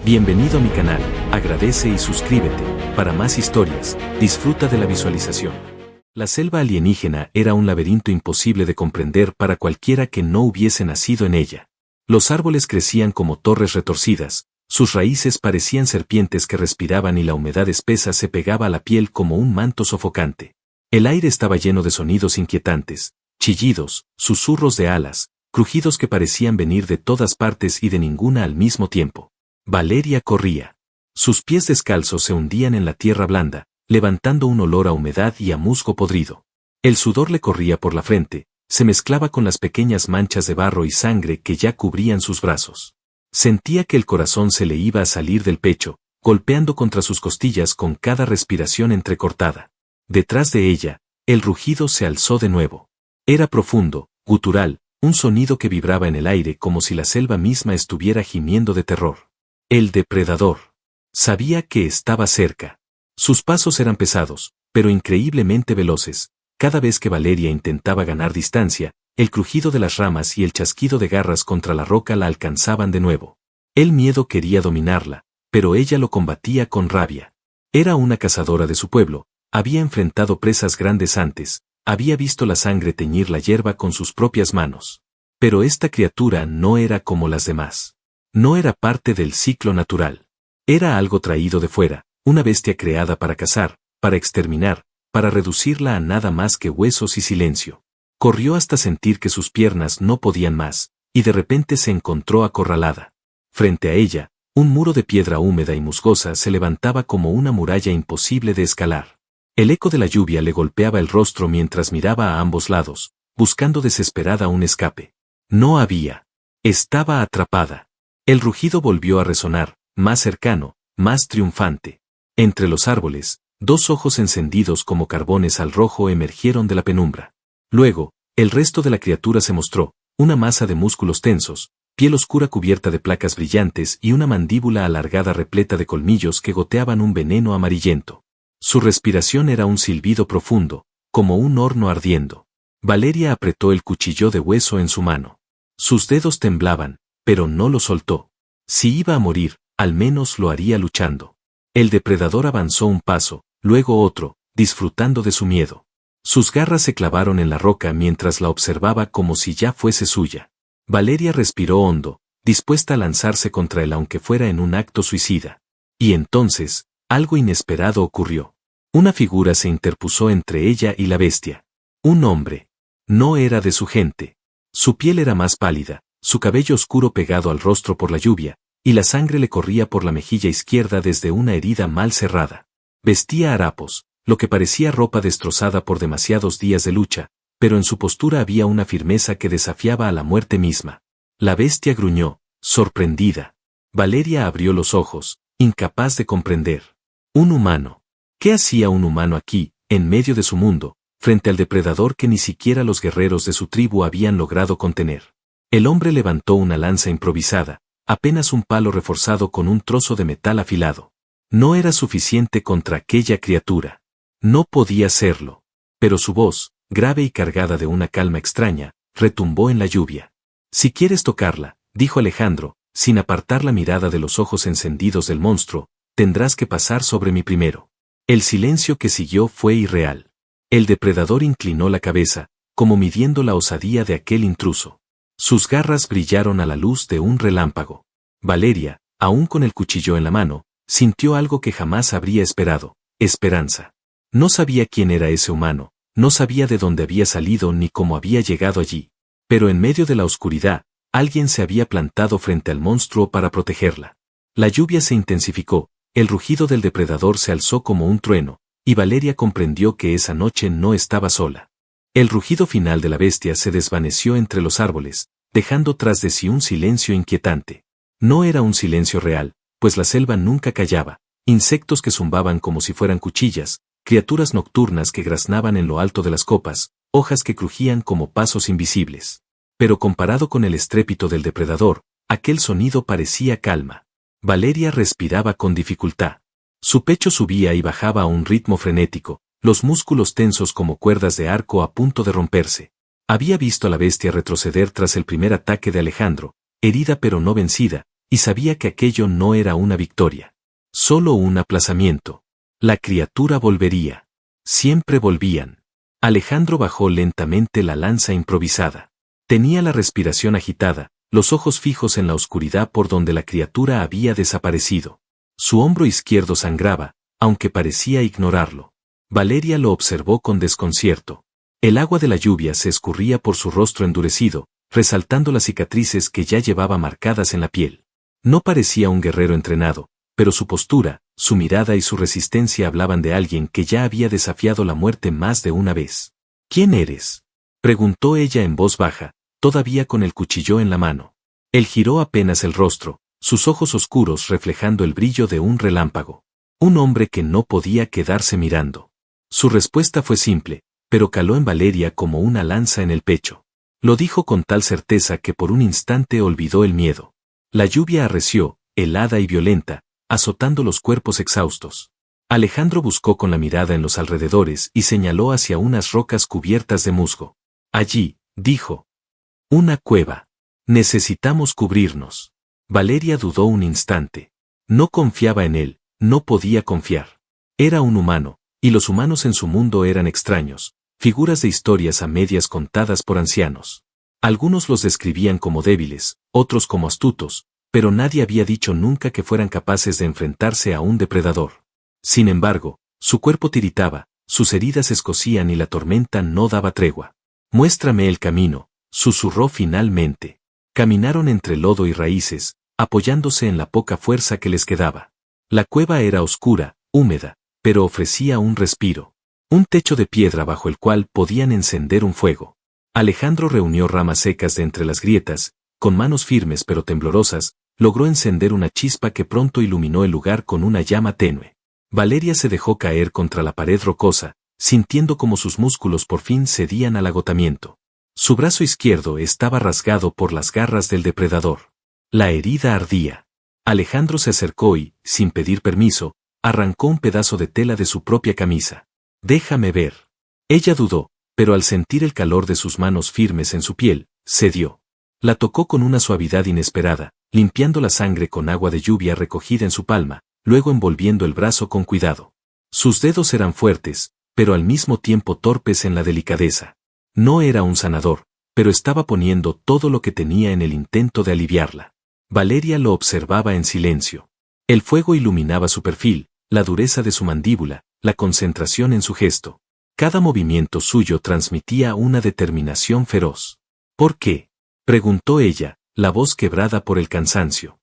Bienvenido a mi canal, agradece y suscríbete. Para más historias, disfruta de la visualización. La selva alienígena era un laberinto imposible de comprender para cualquiera que no hubiese nacido en ella. Los árboles crecían como torres retorcidas, sus raíces parecían serpientes que respiraban y la humedad espesa se pegaba a la piel como un manto sofocante. El aire estaba lleno de sonidos inquietantes, chillidos, susurros de alas, crujidos que parecían venir de todas partes y de ninguna al mismo tiempo. Valeria corría. Sus pies descalzos se hundían en la tierra blanda, levantando un olor a humedad y a musgo podrido. El sudor le corría por la frente, se mezclaba con las pequeñas manchas de barro y sangre que ya cubrían sus brazos. Sentía que el corazón se le iba a salir del pecho, golpeando contra sus costillas con cada respiración entrecortada. Detrás de ella, el rugido se alzó de nuevo. Era profundo, gutural, un sonido que vibraba en el aire como si la selva misma estuviera gimiendo de terror. El depredador. Sabía que estaba cerca. Sus pasos eran pesados, pero increíblemente veloces. Cada vez que Valeria intentaba ganar distancia, el crujido de las ramas y el chasquido de garras contra la roca la alcanzaban de nuevo. El miedo quería dominarla, pero ella lo combatía con rabia. Era una cazadora de su pueblo, había enfrentado presas grandes antes, había visto la sangre teñir la hierba con sus propias manos. Pero esta criatura no era como las demás. No era parte del ciclo natural. Era algo traído de fuera, una bestia creada para cazar, para exterminar, para reducirla a nada más que huesos y silencio. Corrió hasta sentir que sus piernas no podían más, y de repente se encontró acorralada. Frente a ella, un muro de piedra húmeda y musgosa se levantaba como una muralla imposible de escalar. El eco de la lluvia le golpeaba el rostro mientras miraba a ambos lados, buscando desesperada un escape. No había. Estaba atrapada. El rugido volvió a resonar, más cercano, más triunfante. Entre los árboles, dos ojos encendidos como carbones al rojo emergieron de la penumbra. Luego, el resto de la criatura se mostró, una masa de músculos tensos, piel oscura cubierta de placas brillantes y una mandíbula alargada repleta de colmillos que goteaban un veneno amarillento. Su respiración era un silbido profundo, como un horno ardiendo. Valeria apretó el cuchillo de hueso en su mano. Sus dedos temblaban, pero no lo soltó. Si iba a morir, al menos lo haría luchando. El depredador avanzó un paso, luego otro, disfrutando de su miedo. Sus garras se clavaron en la roca mientras la observaba como si ya fuese suya. Valeria respiró hondo, dispuesta a lanzarse contra él aunque fuera en un acto suicida. Y entonces, algo inesperado ocurrió. Una figura se interpuso entre ella y la bestia. Un hombre. No era de su gente. Su piel era más pálida, su cabello oscuro pegado al rostro por la lluvia, y la sangre le corría por la mejilla izquierda desde una herida mal cerrada. Vestía harapos, lo que parecía ropa destrozada por demasiados días de lucha, pero en su postura había una firmeza que desafiaba a la muerte misma. La bestia gruñó, sorprendida. Valeria abrió los ojos, incapaz de comprender. Un humano. ¿Qué hacía un humano aquí, en medio de su mundo, frente al depredador que ni siquiera los guerreros de su tribu habían logrado contener? El hombre levantó una lanza improvisada, apenas un palo reforzado con un trozo de metal afilado. No era suficiente contra aquella criatura. No podía serlo. Pero su voz, grave y cargada de una calma extraña, retumbó en la lluvia. Si quieres tocarla, dijo Alejandro, sin apartar la mirada de los ojos encendidos del monstruo, tendrás que pasar sobre mí primero. El silencio que siguió fue irreal. El depredador inclinó la cabeza, como midiendo la osadía de aquel intruso. Sus garras brillaron a la luz de un relámpago. Valeria, aún con el cuchillo en la mano, sintió algo que jamás habría esperado, esperanza. No sabía quién era ese humano, no sabía de dónde había salido ni cómo había llegado allí. Pero en medio de la oscuridad, alguien se había plantado frente al monstruo para protegerla. La lluvia se intensificó, el rugido del depredador se alzó como un trueno, y Valeria comprendió que esa noche no estaba sola. El rugido final de la bestia se desvaneció entre los árboles, dejando tras de sí un silencio inquietante. No era un silencio real, pues la selva nunca callaba, insectos que zumbaban como si fueran cuchillas, criaturas nocturnas que graznaban en lo alto de las copas, hojas que crujían como pasos invisibles. Pero comparado con el estrépito del depredador, aquel sonido parecía calma. Valeria respiraba con dificultad. Su pecho subía y bajaba a un ritmo frenético, los músculos tensos como cuerdas de arco a punto de romperse. Había visto a la bestia retroceder tras el primer ataque de Alejandro, herida pero no vencida, y sabía que aquello no era una victoria. Solo un aplazamiento. La criatura volvería. Siempre volvían. Alejandro bajó lentamente la lanza improvisada. Tenía la respiración agitada, los ojos fijos en la oscuridad por donde la criatura había desaparecido. Su hombro izquierdo sangraba, aunque parecía ignorarlo. Valeria lo observó con desconcierto. El agua de la lluvia se escurría por su rostro endurecido, resaltando las cicatrices que ya llevaba marcadas en la piel. No parecía un guerrero entrenado, pero su postura, su mirada y su resistencia hablaban de alguien que ya había desafiado la muerte más de una vez. ¿Quién eres?, preguntó ella en voz baja, todavía con el cuchillo en la mano. Él giró apenas el rostro, sus ojos oscuros reflejando el brillo de un relámpago. Un hombre que no podía quedarse mirando. Su respuesta fue simple, pero caló en Valeria como una lanza en el pecho. Lo dijo con tal certeza que por un instante olvidó el miedo. La lluvia arreció, helada y violenta, azotando los cuerpos exhaustos. Alejandro buscó con la mirada en los alrededores y señaló hacia unas rocas cubiertas de musgo. Allí, dijo. Una cueva. Necesitamos cubrirnos. Valeria dudó un instante. No confiaba en él, no podía confiar. Era un humano, y los humanos en su mundo eran extraños, figuras de historias a medias contadas por ancianos. Algunos los describían como débiles, otros como astutos, pero nadie había dicho nunca que fueran capaces de enfrentarse a un depredador. Sin embargo, su cuerpo tiritaba, sus heridas se escocían y la tormenta no daba tregua. Muéstrame el camino, susurró finalmente. Caminaron entre lodo y raíces, apoyándose en la poca fuerza que les quedaba. La cueva era oscura, húmeda, pero ofrecía un respiro. Un techo de piedra bajo el cual podían encender un fuego. Alejandro reunió ramas secas de entre las grietas, con manos firmes pero temblorosas, logró encender una chispa que pronto iluminó el lugar con una llama tenue. Valeria se dejó caer contra la pared rocosa, sintiendo como sus músculos por fin cedían al agotamiento. Su brazo izquierdo estaba rasgado por las garras del depredador. La herida ardía. Alejandro se acercó y, sin pedir permiso, arrancó un pedazo de tela de su propia camisa. Déjame ver. Ella dudó, pero al sentir el calor de sus manos firmes en su piel, cedió. La tocó con una suavidad inesperada, limpiando la sangre con agua de lluvia recogida en su palma, luego envolviendo el brazo con cuidado. Sus dedos eran fuertes, pero al mismo tiempo torpes en la delicadeza. No era un sanador, pero estaba poniendo todo lo que tenía en el intento de aliviarla. Valeria lo observaba en silencio. El fuego iluminaba su perfil, la dureza de su mandíbula, la concentración en su gesto. Cada movimiento suyo transmitía una determinación feroz. ¿Por qué?, preguntó ella, la voz quebrada por el cansancio.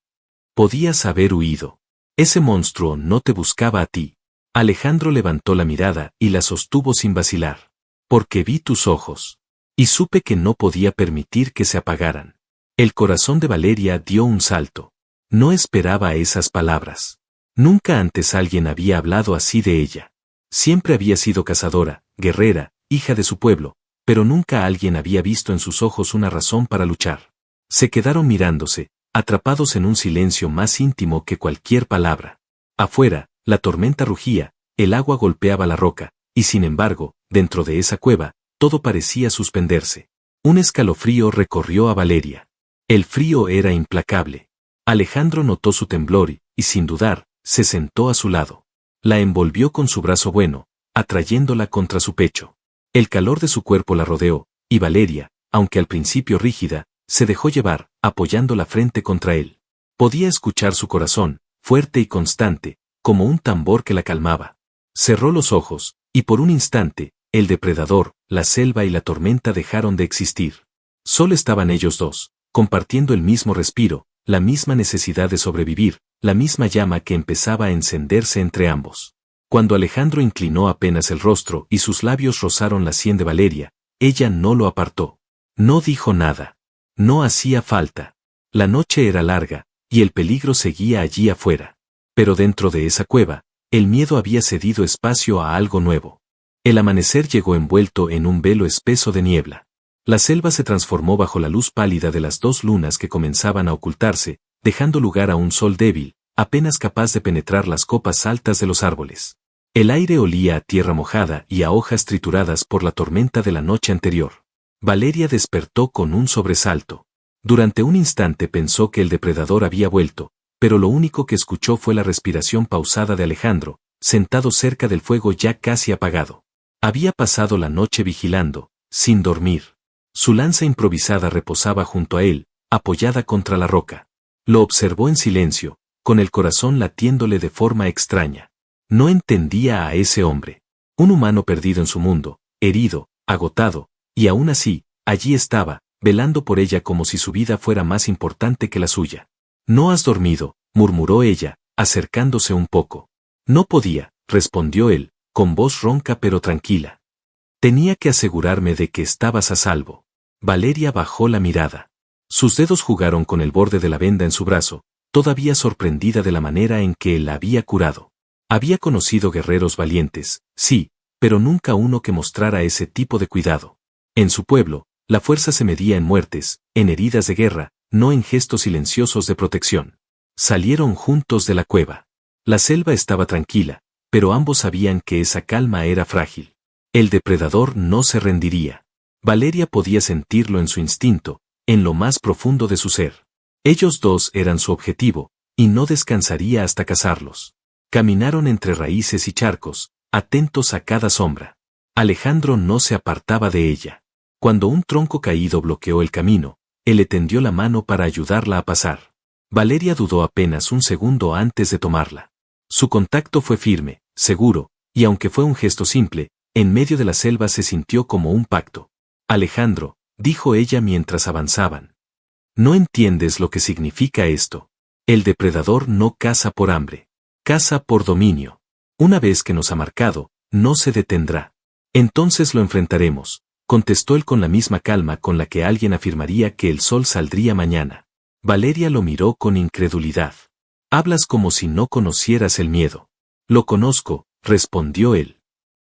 Podías haber huido. Ese monstruo no te buscaba a ti. Alejandro levantó la mirada y la sostuvo sin vacilar. Porque vi tus ojos. Y supe que no podía permitir que se apagaran. El corazón de Valeria dio un salto. No esperaba esas palabras. Nunca antes alguien había hablado así de ella. Siempre había sido cazadora, guerrera, hija de su pueblo, pero nunca alguien había visto en sus ojos una razón para luchar. Se quedaron mirándose, atrapados en un silencio más íntimo que cualquier palabra. Afuera, la tormenta rugía, el agua golpeaba la roca, y sin embargo, dentro de esa cueva, todo parecía suspenderse. Un escalofrío recorrió a Valeria. El frío era implacable. Alejandro notó su temblor y, sin dudar, se sentó a su lado. La envolvió con su brazo bueno, atrayéndola contra su pecho. El calor de su cuerpo la rodeó, y Valeria, aunque al principio rígida, se dejó llevar, apoyando la frente contra él. Podía escuchar su corazón, fuerte y constante, como un tambor que la calmaba. Cerró los ojos, y por un instante, el depredador, la selva y la tormenta dejaron de existir. Solo estaban ellos dos, compartiendo el mismo respiro, la misma necesidad de sobrevivir, la misma llama que empezaba a encenderse entre ambos. Cuando Alejandro inclinó apenas el rostro y sus labios rozaron la sien de Valeria, ella no lo apartó. No dijo nada. No hacía falta. La noche era larga, y el peligro seguía allí afuera. Pero dentro de esa cueva, el miedo había cedido espacio a algo nuevo. El amanecer llegó envuelto en un velo espeso de niebla. La selva se transformó bajo la luz pálida de las dos lunas que comenzaban a ocultarse, dejando lugar a un sol débil, apenas capaz de penetrar las copas altas de los árboles. El aire olía a tierra mojada y a hojas trituradas por la tormenta de la noche anterior. Valeria despertó con un sobresalto. Durante un instante pensó que el depredador había vuelto, pero lo único que escuchó fue la respiración pausada de Alejandro, sentado cerca del fuego ya casi apagado. Había pasado la noche vigilando, sin dormir. Su lanza improvisada reposaba junto a él, apoyada contra la roca. Lo observó en silencio, con el corazón latiéndole de forma extraña. No entendía a ese hombre. Un humano perdido en su mundo, herido, agotado, y aún así, allí estaba, velando por ella como si su vida fuera más importante que la suya. «¿No has dormido?», murmuró ella, acercándose un poco. «No podía», respondió él, con voz ronca pero tranquila. «Tenía que asegurarme de que estabas a salvo». Valeria bajó la mirada. Sus dedos jugaron con el borde de la venda en su brazo, todavía sorprendida de la manera en que él la había curado. Había conocido guerreros valientes, sí, pero nunca uno que mostrara ese tipo de cuidado. En su pueblo, la fuerza se medía en muertes, en heridas de guerra, no en gestos silenciosos de protección. Salieron juntos de la cueva. La selva estaba tranquila, pero ambos sabían que esa calma era frágil. El depredador no se rendiría. Valeria podía sentirlo en su instinto, en lo más profundo de su ser. Ellos dos eran su objetivo, y no descansaría hasta cazarlos. Caminaron entre raíces y charcos, atentos a cada sombra. Alejandro no se apartaba de ella. Cuando un tronco caído bloqueó el camino, él le tendió la mano para ayudarla a pasar. Valeria dudó apenas un segundo antes de tomarla. Su contacto fue firme, seguro, y aunque fue un gesto simple, en medio de la selva se sintió como un pacto. «Alejandro», dijo ella mientras avanzaban. «No entiendes lo que significa esto. El depredador no caza por hambre. Caza por dominio. Una vez que nos ha marcado, no se detendrá. Entonces lo enfrentaremos», contestó él con la misma calma con la que alguien afirmaría que el sol saldría mañana. Valeria lo miró con incredulidad. «Hablas como si no conocieras el miedo». «Lo conozco», respondió él.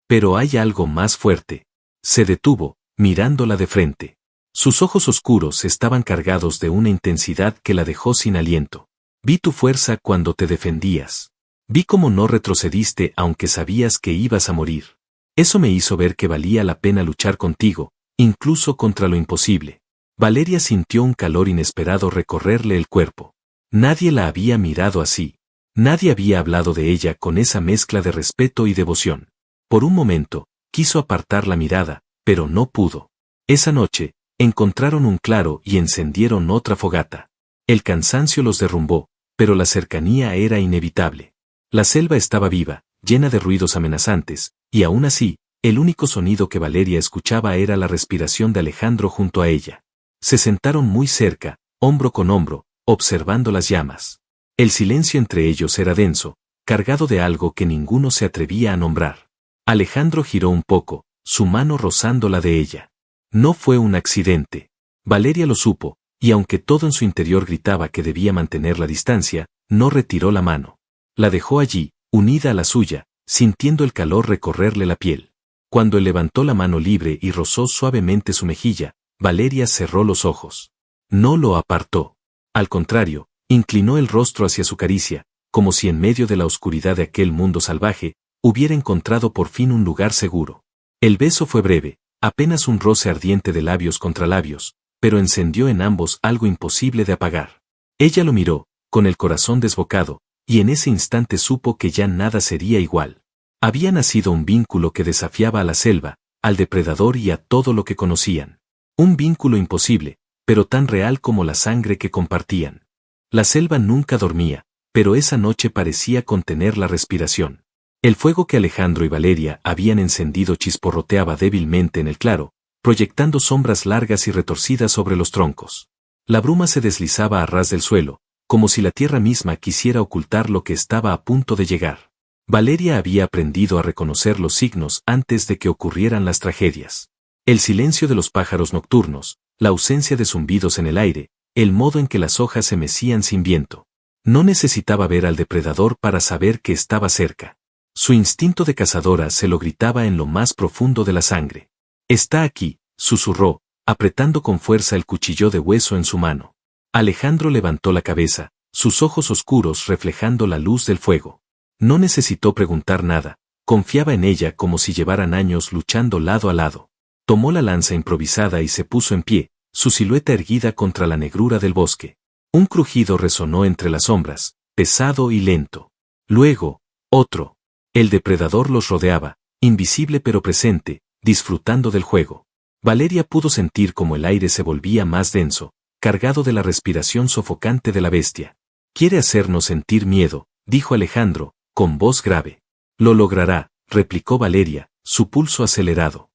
«Pero hay algo más fuerte». Se detuvo, mirándola de frente. Sus ojos oscuros estaban cargados de una intensidad que la dejó sin aliento. «Vi tu fuerza cuando te defendías. Vi cómo no retrocediste aunque sabías que ibas a morir. Eso me hizo ver que valía la pena luchar contigo, incluso contra lo imposible». Valeria sintió un calor inesperado recorrerle el cuerpo. Nadie la había mirado así. Nadie había hablado de ella con esa mezcla de respeto y devoción. Por un momento, quiso apartar la mirada, pero no pudo. Esa noche, encontraron un claro y encendieron otra fogata. El cansancio los derrumbó, pero la cercanía era inevitable. La selva estaba viva, llena de ruidos amenazantes, y aún así, el único sonido que Valeria escuchaba era la respiración de Alejandro junto a ella. Se sentaron muy cerca, hombro con hombro, observando las llamas. El silencio entre ellos era denso, cargado de algo que ninguno se atrevía a nombrar. Alejandro giró un poco, su mano rozando la de ella. No fue un accidente. Valeria lo supo, y aunque todo en su interior gritaba que debía mantener la distancia, no retiró la mano. La dejó allí, unida a la suya, sintiendo el calor recorrerle la piel. Cuando él levantó la mano libre y rozó suavemente su mejilla, Valeria cerró los ojos. No lo apartó. Al contrario, inclinó el rostro hacia su caricia, como si en medio de la oscuridad de aquel mundo salvaje, hubiera encontrado por fin un lugar seguro. El beso fue breve, apenas un roce ardiente de labios contra labios, pero encendió en ambos algo imposible de apagar. Ella lo miró, con el corazón desbocado, y en ese instante supo que ya nada sería igual. Había nacido un vínculo que desafiaba a la selva, al depredador y a todo lo que conocían. Un vínculo imposible, pero tan real como la sangre que compartían. La selva nunca dormía, pero esa noche parecía contener la respiración. El fuego que Alejandro y Valeria habían encendido chisporroteaba débilmente en el claro, proyectando sombras largas y retorcidas sobre los troncos. La bruma se deslizaba a ras del suelo, como si la tierra misma quisiera ocultar lo que estaba a punto de llegar. Valeria había aprendido a reconocer los signos antes de que ocurrieran las tragedias. El silencio de los pájaros nocturnos, la ausencia de zumbidos en el aire, el modo en que las hojas se mecían sin viento. No necesitaba ver al depredador para saber que estaba cerca. Su instinto de cazadora se lo gritaba en lo más profundo de la sangre. «Está aquí», susurró, apretando con fuerza el cuchillo de hueso en su mano. Alejandro levantó la cabeza, sus ojos oscuros reflejando la luz del fuego. No necesitó preguntar nada, confiaba en ella como si llevaran años luchando lado a lado. Tomó la lanza improvisada y se puso en pie, su silueta erguida contra la negrura del bosque. Un crujido resonó entre las sombras, pesado y lento. Luego, otro. El depredador los rodeaba, invisible pero presente, disfrutando del juego. Valeria pudo sentir como el aire se volvía más denso, cargado de la respiración sofocante de la bestia. «Quiere hacernos sentir miedo», dijo Alejandro, con voz grave. «Lo logrará», replicó Valeria, su pulso acelerado.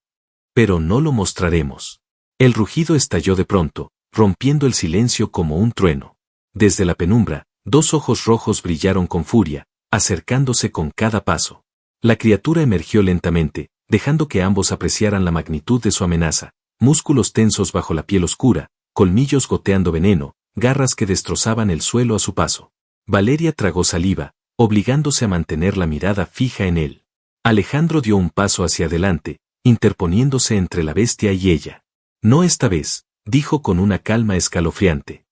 «Pero no lo mostraremos». El rugido estalló de pronto, rompiendo el silencio como un trueno. Desde la penumbra, dos ojos rojos brillaron con furia, acercándose con cada paso. La criatura emergió lentamente, dejando que ambos apreciaran la magnitud de su amenaza, músculos tensos bajo la piel oscura, colmillos goteando veneno, garras que destrozaban el suelo a su paso. Valeria tragó saliva, obligándose a mantener la mirada fija en él. Alejandro dio un paso hacia adelante, interponiéndose entre la bestia y ella. «No esta vez», dijo con una calma escalofriante.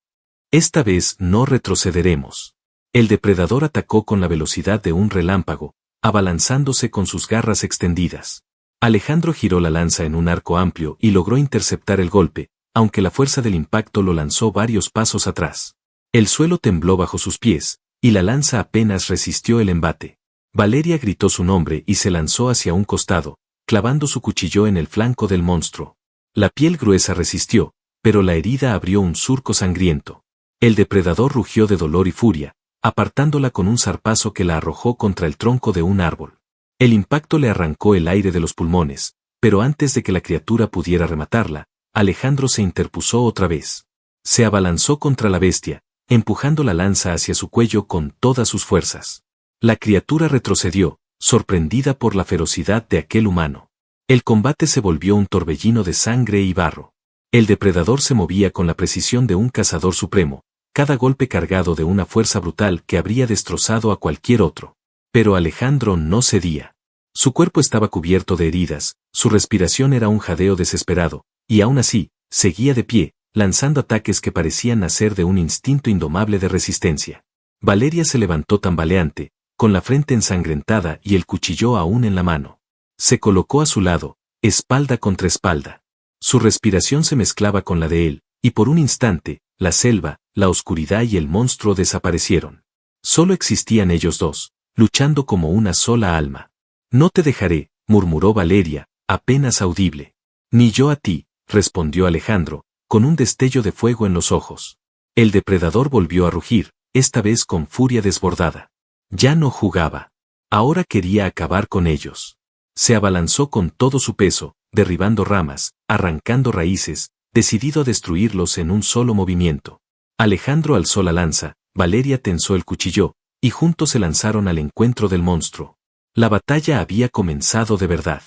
«Esta vez no retrocederemos». El depredador atacó con la velocidad de un relámpago, abalanzándose con sus garras extendidas. Alejandro giró la lanza en un arco amplio y logró interceptar el golpe, aunque la fuerza del impacto lo lanzó varios pasos atrás. El suelo tembló bajo sus pies, y la lanza apenas resistió el embate. Valeria gritó su nombre y se lanzó hacia un costado, clavando su cuchillo en el flanco del monstruo. La piel gruesa resistió, pero la herida abrió un surco sangriento. El depredador rugió de dolor y furia, apartándola con un zarpazo que la arrojó contra el tronco de un árbol. El impacto le arrancó el aire de los pulmones, pero antes de que la criatura pudiera rematarla, Alejandro se interpuso otra vez. Se abalanzó contra la bestia, empujando la lanza hacia su cuello con todas sus fuerzas. La criatura retrocedió, sorprendida por la ferocidad de aquel humano. El combate se volvió un torbellino de sangre y barro. El depredador se movía con la precisión de un cazador supremo, cada golpe cargado de una fuerza brutal que habría destrozado a cualquier otro. Pero Alejandro no cedía. Su cuerpo estaba cubierto de heridas, su respiración era un jadeo desesperado, y aún así, seguía de pie, lanzando ataques que parecían nacer de un instinto indomable de resistencia. Valeria se levantó tambaleante, con la frente ensangrentada y el cuchillo aún en la mano. Se colocó a su lado, espalda contra espalda. Su respiración se mezclaba con la de él, y por un instante, la selva, la oscuridad y el monstruo desaparecieron. Solo existían ellos dos, luchando como una sola alma. «No te dejaré», murmuró Valeria, apenas audible. «Ni yo a ti», respondió Alejandro, con un destello de fuego en los ojos. El depredador volvió a rugir, esta vez con furia desbordada. Ya no jugaba. Ahora quería acabar con ellos. Se abalanzó con todo su peso, derribando ramas, arrancando raíces, decidido a destruirlos en un solo movimiento. Alejandro alzó la lanza, Valeria tensó el cuchillo, y juntos se lanzaron al encuentro del monstruo. La batalla había comenzado de verdad.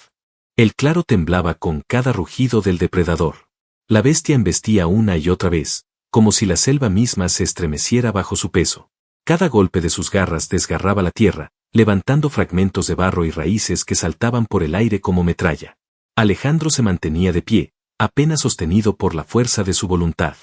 El claro temblaba con cada rugido del depredador. La bestia embestía una y otra vez, como si la selva misma se estremeciera bajo su peso. Cada golpe de sus garras desgarraba la tierra, levantando fragmentos de barro y raíces que saltaban por el aire como metralla. Alejandro se mantenía de pie, apenas sostenido por la fuerza de su voluntad.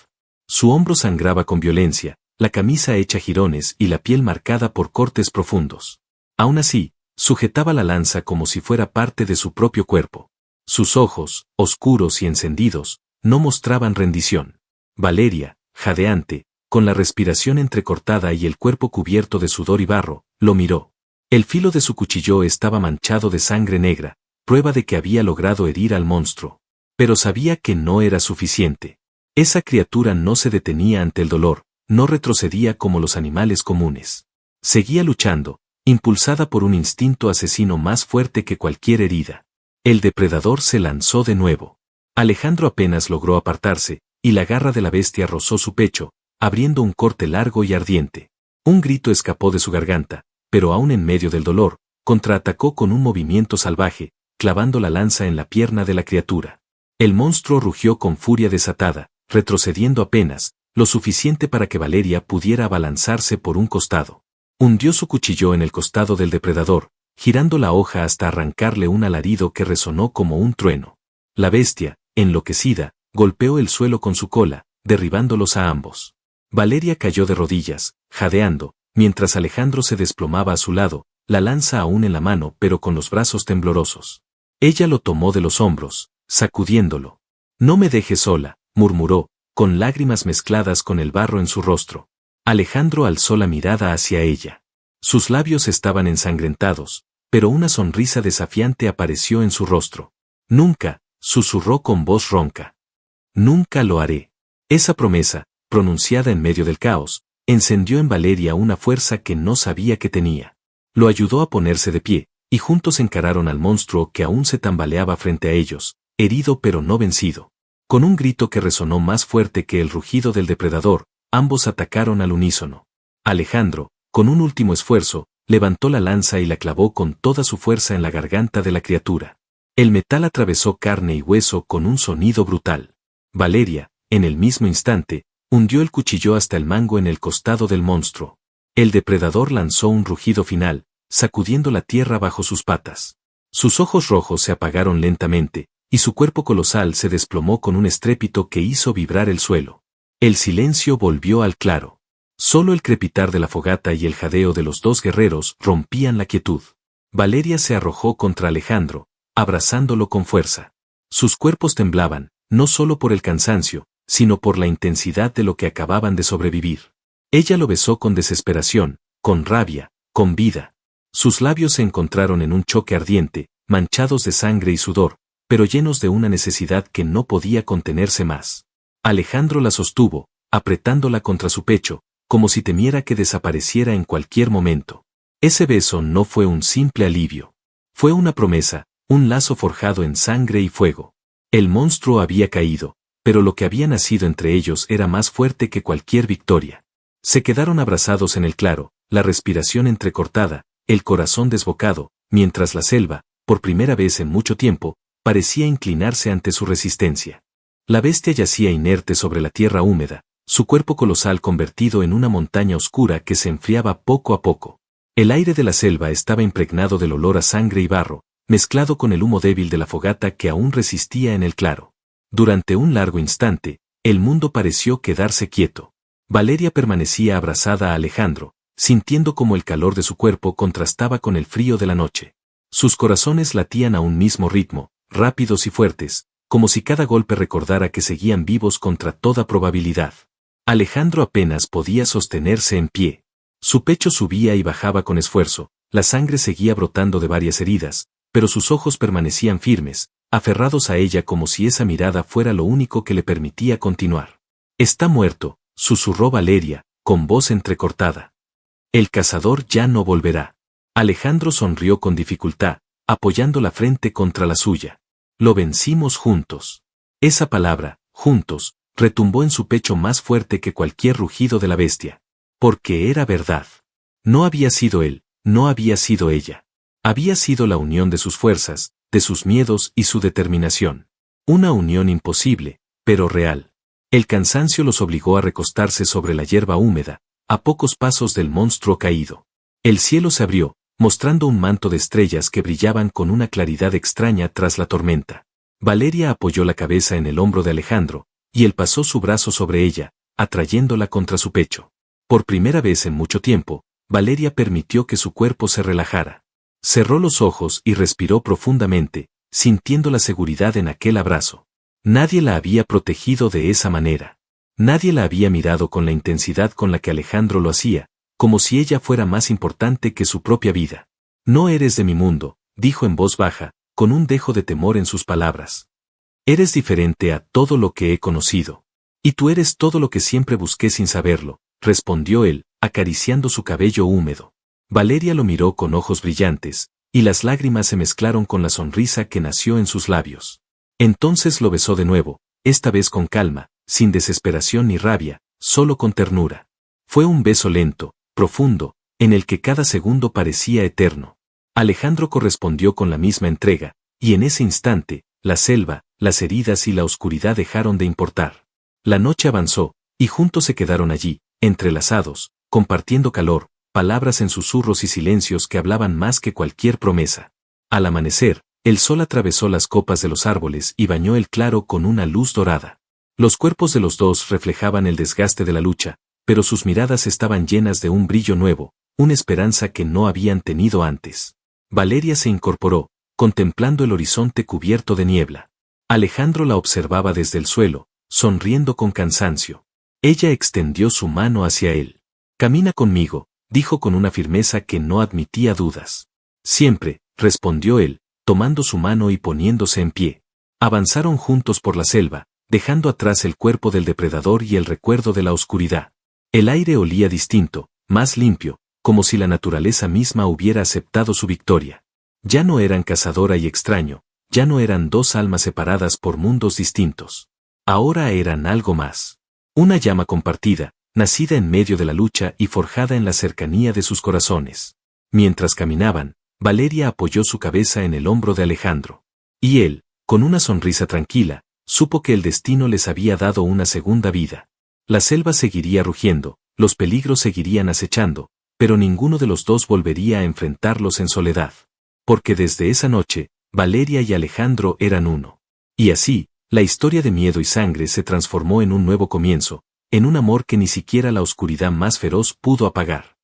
Su hombro sangraba con violencia, la camisa hecha jirones y la piel marcada por cortes profundos. Aún así, sujetaba la lanza como si fuera parte de su propio cuerpo. Sus ojos, oscuros y encendidos, no mostraban rendición. Valeria, jadeante, con la respiración entrecortada y el cuerpo cubierto de sudor y barro, lo miró. El filo de su cuchillo estaba manchado de sangre negra, prueba de que había logrado herir al monstruo. Pero sabía que no era suficiente. Esa criatura no se detenía ante el dolor, no retrocedía como los animales comunes. Seguía luchando, impulsada por un instinto asesino más fuerte que cualquier herida. El depredador se lanzó de nuevo. Alejandro apenas logró apartarse, y la garra de la bestia rozó su pecho, abriendo un corte largo y ardiente. Un grito escapó de su garganta, pero aún en medio del dolor, contraatacó con un movimiento salvaje, clavando la lanza en la pierna de la criatura. El monstruo rugió con furia desatada, retrocediendo apenas, lo suficiente para que Valeria pudiera abalanzarse por un costado. Hundió su cuchillo en el costado del depredador, girando la hoja hasta arrancarle un alarido que resonó como un trueno. La bestia, enloquecida, golpeó el suelo con su cola, derribándolos a ambos. Valeria cayó de rodillas, jadeando, mientras Alejandro se desplomaba a su lado, la lanza aún en la mano pero con los brazos temblorosos. Ella lo tomó de los hombros, sacudiéndolo. «No me dejes sola», murmuró, con lágrimas mezcladas con el barro en su rostro. Alejandro alzó la mirada hacia ella. Sus labios estaban ensangrentados, pero una sonrisa desafiante apareció en su rostro. Nunca, susurró con voz ronca. Nunca lo haré. Esa promesa, pronunciada en medio del caos, encendió en Valeria una fuerza que no sabía que tenía. Lo ayudó a ponerse de pie, y juntos encararon al monstruo que aún se tambaleaba frente a ellos, herido pero no vencido. Con un grito que resonó más fuerte que el rugido del depredador, ambos atacaron al unísono. Alejandro, con un último esfuerzo, levantó la lanza y la clavó con toda su fuerza en la garganta de la criatura. El metal atravesó carne y hueso con un sonido brutal. Valeria, en el mismo instante, hundió el cuchillo hasta el mango en el costado del monstruo. El depredador lanzó un rugido final, sacudiendo la tierra bajo sus patas. Sus ojos rojos se apagaron lentamente, y su cuerpo colosal se desplomó con un estrépito que hizo vibrar el suelo. El silencio volvió al claro. Solo el crepitar de la fogata y el jadeo de los dos guerreros rompían la quietud. Valeria se arrojó contra Alejandro, abrazándolo con fuerza. Sus cuerpos temblaban, no solo por el cansancio, sino por la intensidad de lo que acababan de sobrevivir. Ella lo besó con desesperación, con rabia, con vida. Sus labios se encontraron en un choque ardiente, manchados de sangre y sudor, pero llenos de una necesidad que no podía contenerse más. Alejandro la sostuvo, apretándola contra su pecho, como si temiera que desapareciera en cualquier momento. Ese beso no fue un simple alivio. Fue una promesa, un lazo forjado en sangre y fuego. El monstruo había caído, pero lo que había nacido entre ellos era más fuerte que cualquier victoria. Se quedaron abrazados en el claro, la respiración entrecortada, el corazón desbocado, mientras la selva, por primera vez en mucho tiempo, parecía inclinarse ante su resistencia. La bestia yacía inerte sobre la tierra húmeda, su cuerpo colosal convertido en una montaña oscura que se enfriaba poco a poco. El aire de la selva estaba impregnado del olor a sangre y barro, mezclado con el humo débil de la fogata que aún resistía en el claro. Durante un largo instante, el mundo pareció quedarse quieto. Valeria permanecía abrazada a Alejandro, sintiendo como el calor de su cuerpo contrastaba con el frío de la noche. Sus corazones latían a un mismo ritmo, rápidos y fuertes, como si cada golpe recordara que seguían vivos contra toda probabilidad. Alejandro apenas podía sostenerse en pie. Su pecho subía y bajaba con esfuerzo, la sangre seguía brotando de varias heridas, pero sus ojos permanecían firmes, aferrados a ella como si esa mirada fuera lo único que le permitía continuar. «Está muerto», susurró Valeria, con voz entrecortada. «El cazador ya no volverá». Alejandro sonrió con dificultad, apoyando la frente contra la suya. «Lo vencimos juntos». Esa palabra, juntos, retumbó en su pecho más fuerte que cualquier rugido de la bestia. Porque era verdad. No había sido él, no había sido ella. Había sido la unión de sus fuerzas, de sus miedos y su determinación. Una unión imposible, pero real. El cansancio los obligó a recostarse sobre la hierba húmeda, a pocos pasos del monstruo caído. El cielo se abrió, mostrando un manto de estrellas que brillaban con una claridad extraña tras la tormenta. Valeria apoyó la cabeza en el hombro de Alejandro, y él pasó su brazo sobre ella, atrayéndola contra su pecho. Por primera vez en mucho tiempo, Valeria permitió que su cuerpo se relajara. Cerró los ojos y respiró profundamente, sintiendo la seguridad en aquel abrazo. Nadie la había protegido de esa manera. Nadie la había mirado con la intensidad con la que Alejandro lo hacía, como si ella fuera más importante que su propia vida. «No eres de mi mundo», dijo en voz baja, con un dejo de temor en sus palabras. «Eres diferente a todo lo que he conocido. Y tú eres todo lo que siempre busqué sin saberlo», respondió él, acariciando su cabello húmedo. Valeria lo miró con ojos brillantes, y las lágrimas se mezclaron con la sonrisa que nació en sus labios. Entonces lo besó de nuevo, esta vez con calma, sin desesperación ni rabia, solo con ternura. Fue un beso lento, profundo, en el que cada segundo parecía eterno. Alejandro correspondió con la misma entrega, y en ese instante, la selva, las heridas y la oscuridad dejaron de importar. La noche avanzó, y juntos se quedaron allí, entrelazados, compartiendo calor, palabras en susurros y silencios que hablaban más que cualquier promesa. Al amanecer, el sol atravesó las copas de los árboles y bañó el claro con una luz dorada. Los cuerpos de los dos reflejaban el desgaste de la lucha, pero sus miradas estaban llenas de un brillo nuevo, una esperanza que no habían tenido antes. Valeria se incorporó, contemplando el horizonte cubierto de niebla. Alejandro la observaba desde el suelo, sonriendo con cansancio. Ella extendió su mano hacia él. Camina conmigo, dijo con una firmeza que no admitía dudas. Siempre, respondió él, tomando su mano y poniéndose en pie. Avanzaron juntos por la selva, dejando atrás el cuerpo del depredador y el recuerdo de la oscuridad. El aire olía distinto, más limpio, como si la naturaleza misma hubiera aceptado su victoria. Ya no eran cazadora y extraño, ya no eran dos almas separadas por mundos distintos. Ahora eran algo más. Una llama compartida, nacida en medio de la lucha y forjada en la cercanía de sus corazones. Mientras caminaban, Valeria apoyó su cabeza en el hombro de Alejandro. Y él, con una sonrisa tranquila, supo que el destino les había dado una segunda vida. La selva seguiría rugiendo, los peligros seguirían acechando, pero ninguno de los dos volvería a enfrentarlos en soledad. Porque desde esa noche, Valeria y Alejandro eran uno. Y así, la historia de miedo y sangre se transformó en un nuevo comienzo, en un amor que ni siquiera la oscuridad más feroz pudo apagar.